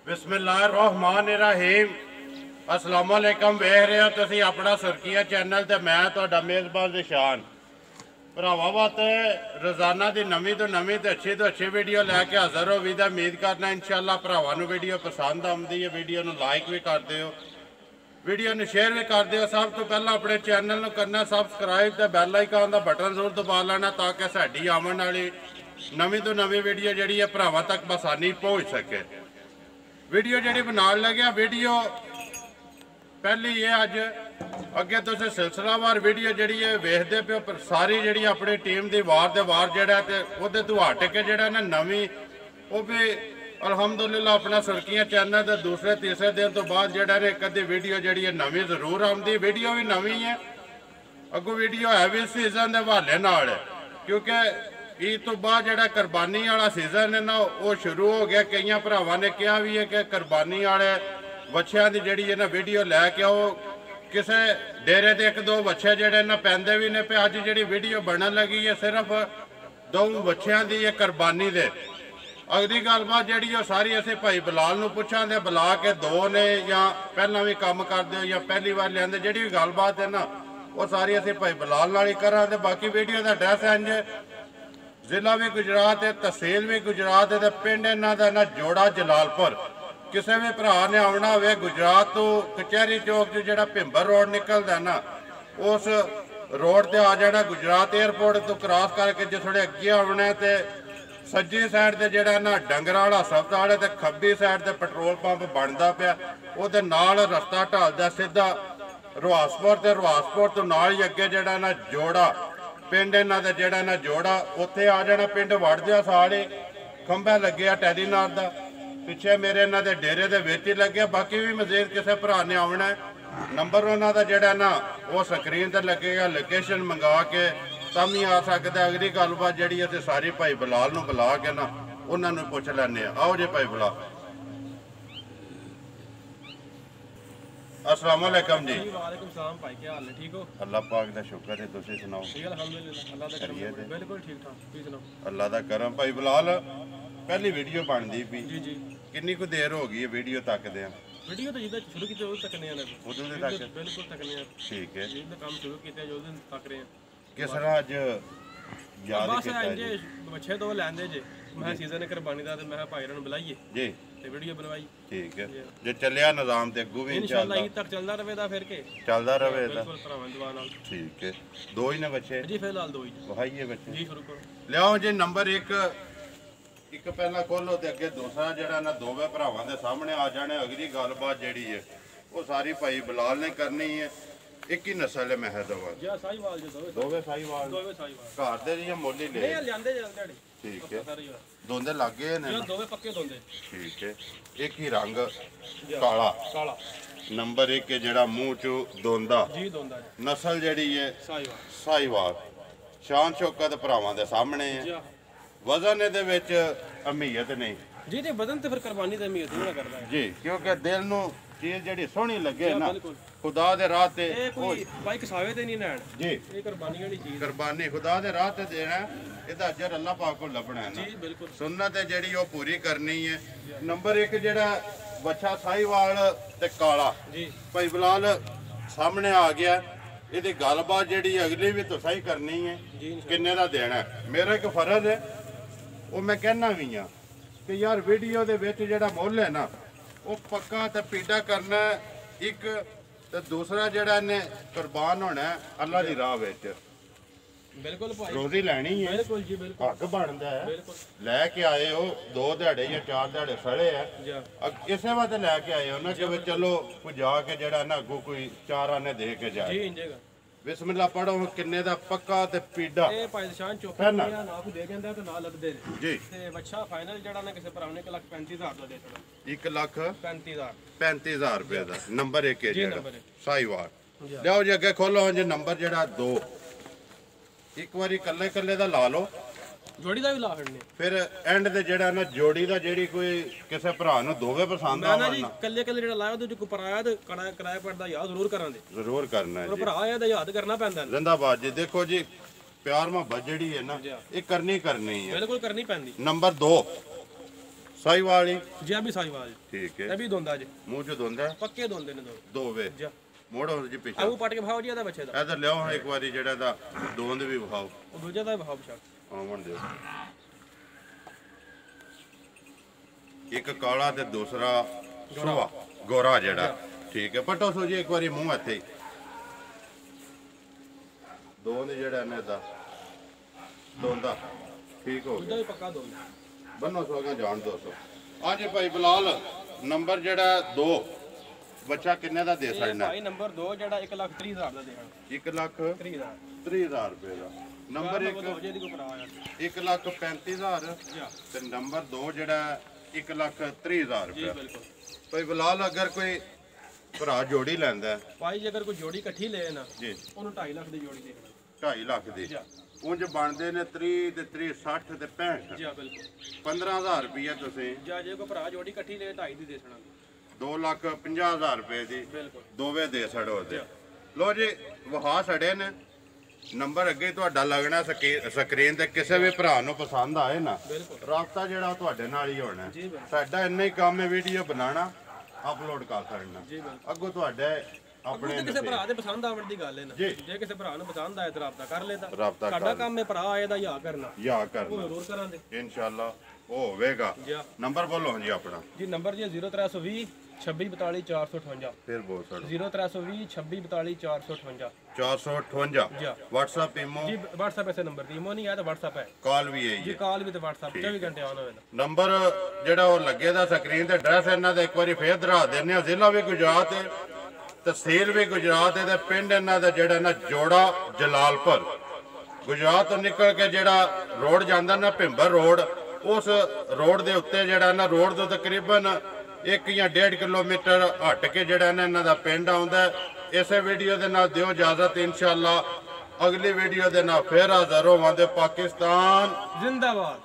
बिस्मिल्लाहिर्रहमानिर्रहीम अस्सलाम वालेकुम। वेख रहे हो तुसी अपना सुर्खिया चैनल ते मैं तुहाडा मेज़बान निशान भरावां वास्ते रोज़ाना की नवी तो नवी तो अच्छी वीडियो लैके हाज़र हो भी उम्मीद करना इंशाअल्लाह भरावां नूं वीडियो पसंद आउंदी है। वीडियो नूं लाइक भी कर दिओ, वीडियो नूं शेयर भी कर दिओ। सब तो पहला अपने चैनल नूं करना सबसक्राइब ते बैल आइकन दा बटन जरूर दबा लेना ताकि साडी आवन वाली नवी तो नवी वीडियो जिहड़ी है भरावां तक आसानी पहुँच सके। वीडियो जी बना लगे वीडियो पहली ये अज अगे तुम सिलसिलावार वीडियो जी वेखते पे हो सारी जी अपनी टीम की वार दे वार जड़ा तो हट के जड़ा ना नवी वो भी अलहमदुलिल्लाह अपना सुर्खियां चैनल के दूसरे तीसरे दिन तो बाद जड़ा एक अद्धी वीडियो जी नवी जरूर आती। वीडियो भी नवी है, अगों वीडियो है भी सीजन के हवाले नाल क्योंकि ईद तो बाद जो कुरबानी वाला सीजन है ना वो शुरू हो गया। कई भरावां ने कहा भी है कि कुरबानी वाले बच्चों की जी है ना वीडियो लैके आओ। किसी डेरे के एक दो बच्चे जोड़े ना पैंदे भी ने पे अज जी वीडियो बनन लगी है सिर्फ दो बच्चों की है कुरबानी दे। अगली गलबात जी सारी असीं भाई बिलाल नूं पुछांगे, बुला के दो ने या पहला भी काम करते हो या पहली बार लिया जी भी गलबात है ना वो सारी असीं भाई बिलाल नाल ही करांगे। बाकी वीडियो का एड्रैस इंज जिला भी गुजरात है, तहसील भी गुजरात है, पिंड इन्हां दा ना जोड़ा जलालपुर। किसी भी भरा ने आना हो गुजरात तो कचहरी चौक जो जो भिंबर रोड निकलता ना उस रोड से आ जाना। गुजरात एयरपोर्ट तो क्रॉस करके जो थोड़े अगे आना है तो सज्जी साइड से जोड़ा ना डंगर वाला हस्पताल है तो खब्बी साइड से पेट्रोल पंप बनता पाया वो नाल रस्ता ढलदा सीधा रुआसपुर ते रुआसपुर तो नाल ही अगे जोड़ा ना जोड़ा पिंड इन्हां दा जिहड़ा ना जोड़ा उत्थे आ जाना। पिंड वड़दिया साल ही खंभा लगे टैलीनार का पिछे मेरे इन्हां दे डेरे दे विच ही लगे। बाकी भी मजीद किसी भरा ने आना है नंबर उन्हां दा जिहड़ा ना वो स्क्रीन ते लगेगा, लोकेशन मंगा के तब ही आ सकता। अगली गलबात जी असीं सारी भाई बिलाल नूं बुला के ना उन्हां नूं पुछ लैने। आओ जी भाई बिलाल। अस्सलाम वालेकुम जी। वालेकुम सलाम भाई, क्या हाल है? ठीक हो? अल्लाह पाक दा शुक्र है, तुसीं सुनाओ? ठीक अल्हम्दुलिल्लाह, अल्लाह दा करम है, बिल्कुल ठीक ठाक। तुसीं सुनाओ? अल्लाह दा करम। भाई बिलाल पहली वीडियो बनदी पई जी जी कितनी को देर हो गई है वीडियो तकदे हैं? वीडियो तो जिद्दां शुरू कीते उਦੋਂ तकने आ ना उदों दे तक बिल्कुल तकने आ। ठीक है। जिद्दां काम शुरू कीते जो दिन तक रहे हैं। किस तरह अज याद बस किया इंजे बच्चे दो लैंदे जे मैं सीजन कुर्बानी दा ते मैं भाई ਨੂੰ ਬੁਲਾਈਏ जी ਤੇ ਵੀਡੀਓ ਬਣਵਾਈ। ठीक है। जे चलिया निजाम ते अगू भी इंशाल्लाह ईद तक चलदा रहेगा फिर के चलदा रहे बिल्कुल भरावां दुआ नाल। ठीक है। दो ही ने बच्चे जी फिलहाल दो ही वहाई बच्चे जी शुरू करो। लियाओ जी नंबर एक पहला खोलो तो अगे दूसरा जरा ना दोवे भरावां दे सामने आ जाने। अगली गलबात जी है वो सारी भाई बिलाल ने करनी है। एक ही नस्ल है महदवाल जी साहीवाल जो दोवे साहीवाल दोवे साहीवाल घर दे या मोली ले नहीं लेंदे जल्दी ठीक है। सारी दोंदे लागे ने जो दोवे पक्के दोंदे ठीक है। एक ही रंग काला काला नंबर एक है जड़ा मुंह चो दोंदा जी दोंदा नस्ल जड़ी है साहीवाल साहीवाल शान शौकत भरावां दे सामने है। जी वजन दे विच अहमियत नहीं जी ते बदन ते फिर कुर्बानी ते अहमियत नहीं करदा है जी क्योंकि दिल नू चीज जड़ी सोहनी लगे ना बिल्कुल खुदा दे राह ते ये कोई बाइक सावे ते नहीं नैन जी ये कुर्बानी वाली चीज कुर्बानी खुदा दे राह ते देना ਇਹਦਾ ਅਜਰ ਅੱਲਾਹ ਪਾਕ ਕੋ ਲੱਭਣਾ ਹੈ ਨਾ। जी बिल्कुल ਸੁन्नਤ ਹੈ ਜਿਹੜੀ ਉਹ ਪੂਰੀ ਕਰਨੀ ਹੈ। ਨੰਬਰ 1 ਜਿਹੜਾ ਬੱਚਾ ਸਾਹੀਵਾਲ ਤੇ ਕਾਲਾ जी ਭਾਈ ਬਿਲਾਲ ਸਾਹਮਣੇ ਆ ਗਿਆ। ਇਹਦੀ ਗੱਲਬਾਤ ਜਿਹੜੀ ਅਗਲੀ ਵੀ ਤੁਸੀਂ ਹੀ ਕਰਨੀ ਹੈ जी ਕਿੰਨੇ ਦਾ ਦੇਣਾ ਹੈ। ਮੇਰਾ ਇੱਕ ਫਰਜ਼ ਹੈ ਉਹ ਮੈਂ ਕਹਿਣਾ ਵੀ ਆ ਕਿ ਯਾਰ ਵੀਡੀਓ ਦੇ ਵਿੱਚ ਜਿਹੜਾ ਮੁੱਲ ਹੈ ਨਾ ਉਹ ਪੱਕਾ ਤੇ ਪੀੜਾ ਕਰਨਾ ਇੱਕ ਤੇ ਦੂਸਰਾ ਜਿਹੜਾ ਨੇ ਕੁਰਬਾਨ ਹੋਣਾ ਅੱਲਾ ਦੀ ਰਾਹ ਵਿੱਚ बिल्कुल भाई ਰੋਜ਼ੀ ਲੈਣੀ ਹੈ। बिल्कुल जी बिल्कुल ਹੱਕ ਬਣਦਾ ਹੈ बिल्कुल ਲੈ ਕੇ ਆਏ ਹੋ 2 ਦਿਹਾੜੇ ਜਾਂ 4 ਦਿਹਾੜੇ ਸੜੇ ਆ जी ਇਸੇ ਵਾਸਤੇ ਲੈ ਕੇ ਆਏ ਹੋ ਨਾ ਕਿ ਵੀ ਚਲੋ ਕੋਈ ਜਾ ਕੇ ਜਿਹੜਾ ਨਾ ਅੱਗੋਂ ਕੋਈ 4 ਆਨੇ ਦੇ ਕੇ जी ਜਾਏ। इंजेगा ਬਿਸਮਿਲ੍ਲਾ ਪੜੋ ਕਿੰਨੇ ਦਾ ਪੱਕਾ ਤੇ ਪੀੜਾ ਇਹ ਭਾਈ ਨਿਸ਼ਾਨ ਚੁੱਪ ਪਹਿਲਾਂ। ਗਿਆ ਨਾ ਕੋ ਦੇ ਕਹਿੰਦਾ ਤੇ ਨਾ ਲੱਗਦੇ ਨੇ ਜੀ ਤੇ ਬੱਚਾ ਫਾਈਨਲ ਜਿਹੜਾ ਨਾ ਕਿਸੇ ਭਰਾ ਨੇ 1,35,000 ਦਾ ਦੇ ਦੇਣਾ 1 ਲੱਖ 35,000 35,000 ਰੁਪਏ ਦਾ ਨੰਬਰ 1 ਹੈ ਜੀ ਜਿਹੜਾ ਨੰਬਰ ਇੱਕ। ਸਾਈਵਾਲ ਜੀ ਲਿਆਓ ਜੀ ਅੱਗੇ ਖੋਲੋ ਜੀ ਨੰਬਰ ਜਿਹੜਾ 2 ਇੱਕ ਵਾਰੀ ਕੱਲੇ ਕੱਲੇ ਦਾ ਲਾ ਲਓ ਜੋੜੀ ਦਾ ਵੀ ਲਾ ਫੜਨੇ ਫਿਰ ਐਂਡ ਤੇ ਜਿਹੜਾ ਨਾ ਜੋੜੀ ਦਾ ਜਿਹੜੀ ਕੋਈ ਕਿਸੇ ਭਰਾ ਨੂੰ ਦੋਵੇਂ ਪਸੰਦ ਮੈਂ ਨਾ ਆਵਣ ਜੀ ਨਾ ਕੱਲੇ ਕੱਲੇ ਜਿਹੜਾ ਲਾਇਆ ਉਹਦੇ ਚ ਕਰਾਇਆ ਤੇ ਕਿਰਾਇਆ ਪੜਦਾ ਯਾਦ ਜ਼ਰੂਰ ਕਰਾਂਦੇ ਜ਼ਰੂਰ ਕਰਨਾ ਹੈ ਪਰ ਜੀ। ਭਰਾ ਆਇਆ ਤਾਂ ਯਾਦ ਕਰਨਾ ਪੈਂਦਾ ਜ਼ਿੰਦਾਬਾਦ ਜੀ। ਦੇਖੋ ਜੀ ਪਿਆਰ ਮੁਹੱਬਤ ਜਿਹੜੀ ਹੈ ਨਾ ਇਹ ਕਰਨੀ ਹੈ। ਬਿਲਕੁਲ ਕਰਨੀ ਪੈਂਦੀ। ਨੰਬਰ 2 ਸਾਈਵਾਲ ਹੀ ਜੀ ਆ ਵੀ ਸਾਈਵਾਲ ਜੀ। ਠੀਕ ਇਹ ਹੈ ਵੀ ਦੋਂਦਾ ਜੀ, ਮੂੰਹ ਚ ਦੋਂਦਾ ਪੱਕੇ ਦੋਂਦੇ ਨੇ ਦੋ ਦੋਵੇ ਜੀ। ਮੋੜੋ ਜੀ ਪਿੱਛੇ ਆਉ ਪਟ ਕੇ ਭਾਓ ਜੀ ਇਹਦਾ ਬੱਚੇ ਦਾ, ਇਧਰ ਲਿਆਓ ਇੱਕ ਵਾਰੀ ਜਿਹੜਾ ਦਾ ਦੋਂਦ ਵੀ ਵਿਖਾਓ ਉਹ ਦੂਜੇ ਦਾ ਭਾਓ ਸ਼ੱਕ। ਆਵਣ ਦਿਓ ਇੱਕ ਕਾਲਾ ਤੇ ਦੂਸਰਾ ਸੁਆ ਗੋਰਾ ਜਿਹੜਾ ਠੀਕ ਹੈ ਪਟੋ ਸੋ ਜੀ ਇੱਕ ਵਾਰੀ ਮੂੰਹ ਇੱਥੇ ਦੋਂਦ ਜਿਹੜਾ ਨੇ ਦਾ ਦੋਂਦਾ ਠੀਕ ਹੋ ਦੂਜਾ ਗਿਆ ਵੀ ਪੱਕਾ ਦੋਂਦਾ। ਬੰਨੋ ਸੋਗਾ ਜਾਣ ਦੋ ਸੋ ਹਾਂਜੀ ਭਾਈ ਬਲਾਲ ਨੰਬਰ ਜਿਹੜਾ 2 ਬੱਚਾ ਕਿੰਨੇ ਦਾ ਦੇ ਇਹ ਸਕਦਾ ਭਾਈ ਨੰਬਰ 2 ਜਿਹੜਾ 1,30,000 ਦਾ ਦੇਣਾ। 1,30,000 30,000 ਰੁਪਏ ਦਾ ਨੰਬਰ 1 ਜੀ ਦੀ ਕੋ ਭਰਾ ਆ 1,35,000 ਜੀ ਹਾਂ, ਤੇ ਨੰਬਰ 2 ਜਿਹੜਾ 1,30,000 ਜੀ ਰੁਪਏ ਬਿਲਕੁਲ। ਭਾਈ ਬਲਾਲ ਅਗਰ ਕੋਈ ਭਰਾ ਜੋੜੀ ਲੈਂਦਾ ਹੈ, ਭਾਈ ਜੇ ਅਗਰ ਕੋਈ ਜੋੜੀ ਇਕੱਠੀ ਲੈ ਨਾ ਜੀ ਉਹਨੂੰ 2.5 ਲੱਖ ਦੀ ਜੋੜੀ ਦੇਣਾ 2.5 ਲੱਖ ਦੀ ਜੀ ਹਾਂ, ਉਂਝ ਬਣਦੇ ਨੇ 30 ਤੇ 30 60 ਤੇ 65 ਜੀ ਹਾਂ ਬਿਲਕੁਲ। 15,000 ਰੁਪਏ ਤੁਸੀਂ ਜਾਂ ਜੇ ਕੋਈ ਭਰਾ ਜੋੜੀ ਇਕੱਠੀ ਲੈ 2.5 ਦੀ ਦੇ ਦੇਣਾ 2,50,000 ਰੁਪਏ ਦੀ ਬਿਲਕੁਲ। ਦੋਵੇਂ ਦੇ ਛੜੋ ਦੇ ਲੋ ਜੀ ਵਹਾ ਛੜੇ ਨੇ ਨੰਬਰ ਅੱਗੇ ਤੁਹਾਡਾ ਲੱਗਣਾ ਸਕਰੀਨ ਤੇ ਕਿਸੇ ਵੀ ਭਰਾ ਨੂੰ ਪਸੰਦ ਆਏ ਨਾ ਬਿਲਕੁਲ ਰਾਬਤਾ ਜਿਹੜਾ ਉਹ ਤੁਹਾਡੇ ਨਾਲ ਹੀ ਹੋਣਾ ਜੀ ਬਿਲਕੁਲ। ਸਾਡਾ ਇੰਨਾ ਹੀ ਕੰਮ ਹੈ ਵੀਡੀਓ ਬਣਾਉਣਾ ਅਪਲੋਡ ਕਰ ਸਕਣਾ ਜੀ ਬਿਲਕੁਲ। ਅੱਗੋਂ ਤੁਹਾਡੇ ਆਪਣੇ ਆਪਣੇ ਕਿਸੇ ਭਰਾ ਦੇ ਪਸੰਦ ਆਵਣ ਦੀ ਗੱਲ ਹੈ ਨਾ, ਜੀ। ਜੇ ਕਿਸੇ ਭਰਾ ਨੂੰ ਪਸੰਦ ਆਏ ਤਾਂ ਰਾਬਤਾ ਕਰ ਲੈਦਾ। ਰਾਬਤਾ ਸਾਡਾ ਕੰਮ ਹੈ ਭਰਾ ਆਏ ਦਾ ਯਾ ਕਰਨਾ, ਯਾ ਉਹ ਕਰਨਾ ਜ਼ਰੂਰ ਕਰਾਂਗੇ ਇਨਸ਼ਾਅੱਲਾ ਉਹ ਹੋਵੇਗਾ ਜੀ ਹਾਂ। ਨੰਬਰ ਬੋਲੋ ਜੀ ਆਪਣਾ ਜੀ ਨੰਬਰ ਜੀ 0320 26 42 458 ਫਿਰ ਬੋਲ ਸਕੋ 0320 26 42 458 458 ਜੀ ਹਾਂ। WhatsApp ਇਮੋ ਜੀ WhatsApp ऐसे नंबर दी इमो नहीं है तो WhatsApp है ਕਾਲ ਵੀ ਹੈ जी, ਜੀ कॉल भी तो WhatsApp 24 घंटे ऑन होवे ना। ਨੰਬਰ ਜਿਹੜਾ ਉਹ ਲੱਗੇ ਦਾ ਸਕਰੀਨ ਤੇ ਐਡਰੈਸ ਇਹਨਾਂ ਦਾ ਇੱਕ ਵਾਰੀ ਫੇਰ ਦਿਖਾ ਦਿੰਦੇ ਆ ਜ਼ਿਲ੍ਹਾ ਵੀ ਗੁਜਰਾਤ ਹੈ ਤਹਿਸੀਲ ਵੀ ਗੁਜਰਾਤ ਹੈ ਤੇ ਪਿੰਡ ਇਹਨਾਂ ਦਾ ਜਿਹੜਾ ਨਾ ਜੋੜਾ ਜਲਾਲਪੁਰ ਗੁਜਰਾਤ ਤੋਂ ਨਿਕਲ ਕੇ ਜਿਹੜਾ ਰੋਡ ਜਾਂਦਾ ਨਾ ਭਿੰਬਰ ਰੋਡ ਉਸ ਰੋਡ ਦੇ ਉੱਤੇ ਜਿਹੜਾ ਨਾ ਰੋਡ ਤੋਂ ਤਕਰੀਬਨ 1 ਜਾਂ 1.5 ਕਿਲੋਮੀਟਰ ਹਟ ਕੇ ਜਿਹੜਾ ਨਾ ਇਹਨਾਂ ਦਾ ਪਿੰਡ ਆਉਂਦਾ ਹੈ। ਇਸੇ ਵੀਡੀਓ ਦੇ ਨਾਲ ਦਿਓ ਇਜਾਜ਼ਤ ਇਨਸ਼ਾਅੱਲਾ ਅਗਲੀ ਵੀਡੀਓ ਦੇ ਨਾਲ ਫੇਰ ਹਾਜ਼ਰ ਹੋਵਾਂਗੇ ਪਾਕਿਸਤਾਨ जिंदाबाद।